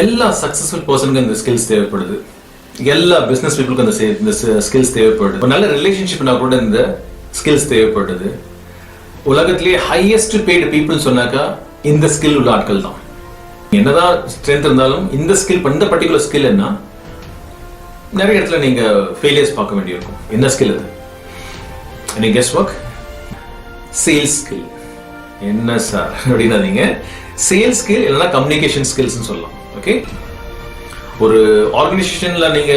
எல்லா சக்சஸ்ஃபுல் பர்சனுக்கு இந்த ஸ்கில்ஸ் தேவைப்படுது. எல்லா பிசினஸ் பீப்புளுக்கு இந்த ஸ்கில்ஸ் தேவைப்படுது. ஒரு நல்ல ரிலேஷன்ஷிப்னா கூட இந்த ஸ்கில்ஸ் தேவைப்படுது. உலகத்திலேயே ஹையஸ்ட் பெய்டு பீப்புள் சொன்னாக்கா இந்த ஸ்கில் உள்ள ஆட்கள் தான். என்னதான் ஸ்ட்ரென்த் இருந்தாலும் இந்த ஸ்கில், இந்த பர்டிகுலர் ஸ்கில் என்ன, நிறைய இடத்துல நீங்க ஃபெயிலியர்ஸ் பார்க்க வேண்டியிருக்கும். என்ன ஸ்கில் அது? any guess work? Sales skill. என்ன சார் அப்படின்னாதீங்க, சேல்ஸ் ஸ்கில் இல்லைன்னா கம்யூனிகேஷன் ஸ்கில்ஸ்னு சொல்லலாம். ஓகே, ஒரு ஆர்கனைசேஷன்ல நீங்க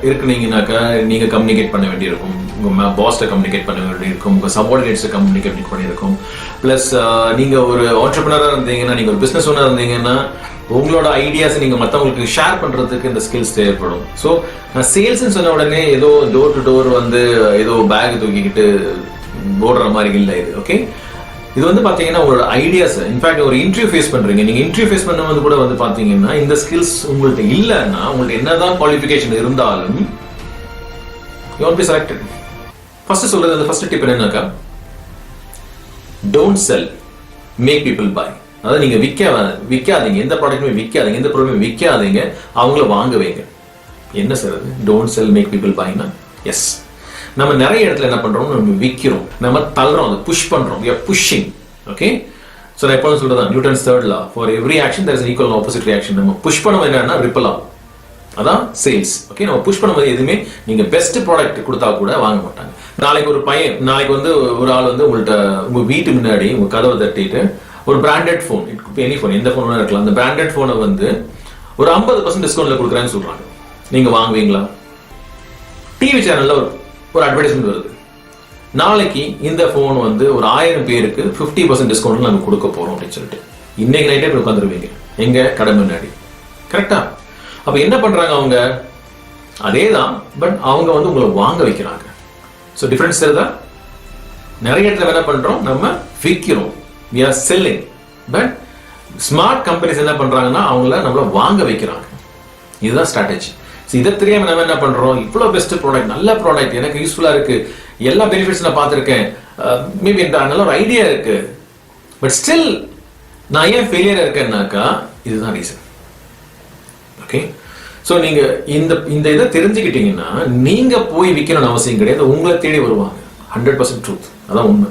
இருக்கிறீங்கன்னாக்கா நீங்க கம்யூனிகேட் பண்ண வேண்டியிருக்கும், உங்க பாஸ்ட கம்யூனிகேட் பண்ண வேண்டியிருக்கும், உங்க சபார்டினேட்ஸை கம்யூனிகேட் பண்ணியிருக்கும். பிளஸ் நீங்க ஒரு ஆண்டர்பிரினரா இருந்தீங்கன்னா, நீங்க ஒரு பிசினஸ் ஓனர் இருந்தீங்கன்னா உங்களோட ஐடியாஸ் நீங்க மற்றவங்களுக்கு ஷேர் பண்றதுக்கு இந்த ஸ்கில்ஸ் தேவைப்படும். ஸோ நான் சேல்ஸ்ன்னு சொன்ன உடனே ஏதோ டோர் டு டோர் ஏதோ பேக் தூக்கிக்கிட்டு ஓடுற மாதிரி இல்லை இது. ஓகே, இது பாத்தீங்கன்னா உங்களோட ஐடியாஸ், இன்ஃபேக்ட் ஒரு இன்டர்வியூ ஃபேஸ் பண்றீங்க, நீங்க இன்டர்வியூ ஃபேஸ் பண்ணும்போது கூட பாத்தீங்கன்னா இந்த ஸ்கில்ஸ் உங்கள்ட்ட இல்லைன்னா, உங்களுக்கு என்னதான் குவாலிஃபிகேஷன் இருந்தாலும் you won't be selected. First சொல்றது, அந்த ஃபர்ஸ்ட் டிப் என்னன்னாக்கா, don't sell, make people buy. அதாவது நீங்க விற்காதீங்க, எந்த ப்ராடக்ட்டுமே விற்காதீங்க, எந்த பொருளுமே விற்காதீங்க, அவங்கள வாங்க வைங்க. என்ன சார் அது? டோன்ட் செல், மேக் பீப்புள் பைனா? எஸ், நம்ம நிறைய இடத்துல என்ன பண்றோம், நம்ம விற்கிறோம், நம்ம தள்ளுறோம், அதை புஷ் பண்றோம். we are pushing. Okay, so நான் எப்போதும் சொல்றதா, Newton's third law, for every action there is an equal and opposite reaction. நம்ம புஷ் பண்ணும்போது என்னன்னா ரிப்பல் ஆகும். அதான் சேல்ஸ். ஓகே, நம்ம புஷ் பண்ணும்போது எதுவுமே நீங்க பெஸ்ட் ப்ராடக்ட் கொடுத்தா கூட வாங்க மாட்டாங்க. நாளைக்கு ஒரு பையன், நாளைக்கு ஒரு ஆள் உங்கள்கிட்ட உங்க வீட்டு முன்னாடி உங்க கதவை தட்டிட்டு ஒரு பிராண்டட் ஃபோன், எனி ஃபோன், எந்த ஃபோன் இருக்கலாம், அந்த பிராண்டட் ஃபோனை ஒரு 50% டிஸ்கவுண்ட்ல கொடுக்குறேன்னு சொல்றாங்க. நீங்க வாங்குவீங்களா? டிவி சேனல்ல ஒரு அட்வர்டைஸ்மெண்ட் வருது, நாளைக்கு இந்த ஃபோன் ஒரு 1000 பேருக்கு 50% டிஸ்கவுண்ட் நாங்க கொடுக்க போறோம் அப்படின்னு சொல்லிட்டு இன்னைக்கு நைட்டே போய் உட்காந்துருவீங்க எங்க கடை முன்னாடி. கரெக்டா? அப்ப என்ன பண்றாங்க அவங்க? அதேதான், பட் அவங்க உங்களை வாங்க வைக்கிறாங்க. ஸோ டிஃபரன்ஸ் தெரியுதா? நிறைய இடத்துல என்ன பண்றோம், நம்ம விற்கிறோம், we are selling. But smart companies என்ன பண்றாங்கன்னா நம்மள வாங்க வைக்கிறாங்க. இதுதான் ஸ்ட்ராட்டஜி. இதை தெரியாம நம்ம என்ன பண்றோம், இவ்வளவு பெஸ்ட் ப்ராடக்ட், நல்ல ப்ராடக்ட், எனக்கு யூஸ்ஃபுல்லா இருக்கு, எல்லா பெனிஃபிட்ஸ் நான் பார்த்திருக்கேன், மேபி நல்ல ஒரு ஐடியா இருக்கு, பட் ஸ்டில் நான் ஏன் ஃபெயிலியர் இருக்கேன்னாக்கா இதுதான் ரீசன். ஓகே, ஸோ நீங்க இந்த இதை தெரிஞ்சுக்கிட்டீங்கன்னா நீங்க போய் விற்கணும்னு அவசியம் கிடையாது, உங்களை தேடி வருவாங்க. 100% ட்ரூத், அதான் உண்மை.